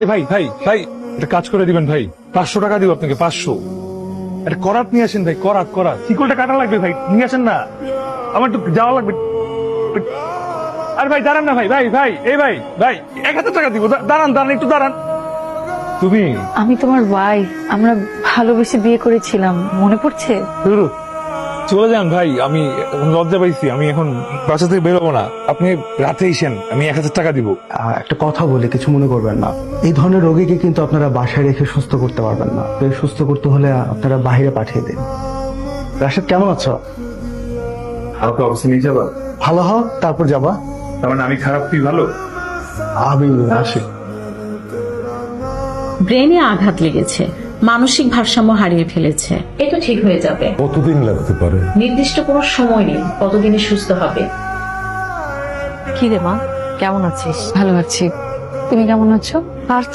ভাই ভাই ভাই একটা কাজ করে দিবেন ভাই, 500 টাকা দিব আপনাকে। 500 একটা করাত নিয়ে আসেন ভাই, করাত করাত শিকলটা কাটা লাগবে ভাই, নিয়ে আসেন না, আমার একটু যাওয়া লাগবে। আর ভাই দাঁড়ান না ভাই, ভাই ভাই এই ভাই ভাই 1000 টাকা দিব, দাঁড়ান দাঁড়ান একটু দাঁড়ান। তুমি আমি তোমার ওয়াইফ, আমরা ভালোবেসে বিয়ে করেছিলাম, মনে পড়ছে? ধুরু, চলে যান ভাই, আমি এখন লজ্জা পাইছি, আমি এখন বাসা থেকে বেরোবো না। আপনি রাতে এসেন, আমি 1000 টাকা দিব। একটা কথা বলে কিছু মনে করবেন না, এই ধরনের রোগীকে কিন্তু আপনারা বাসায় রেখে সুস্থ করতে পারবেন না। তো সুস্থ করতে হলে আপনারা বাইরে পাঠিয়ে দিন। রাশেদ, কেমন আছো? আমাকে অবশ্যই নিয়ে যাবা? ভালো হও, তারপর যাবা। তার মানে আমি খারাপ, তুই ভালো? আমি আসি। ব্রেনে আঘাত লেগেছে, মানসিক ভারসাম্য হারিয়ে ফেলেছে। এটা ঠিক হয়ে যাবে। কতদিন লাগতে পারে? নির্দিষ্ট কোনো সময় নেই কতদিনে সুস্থ হবে। কি রে মা, কেমন আছিস? ভালো আছি, তুমি কেমন আছো? আর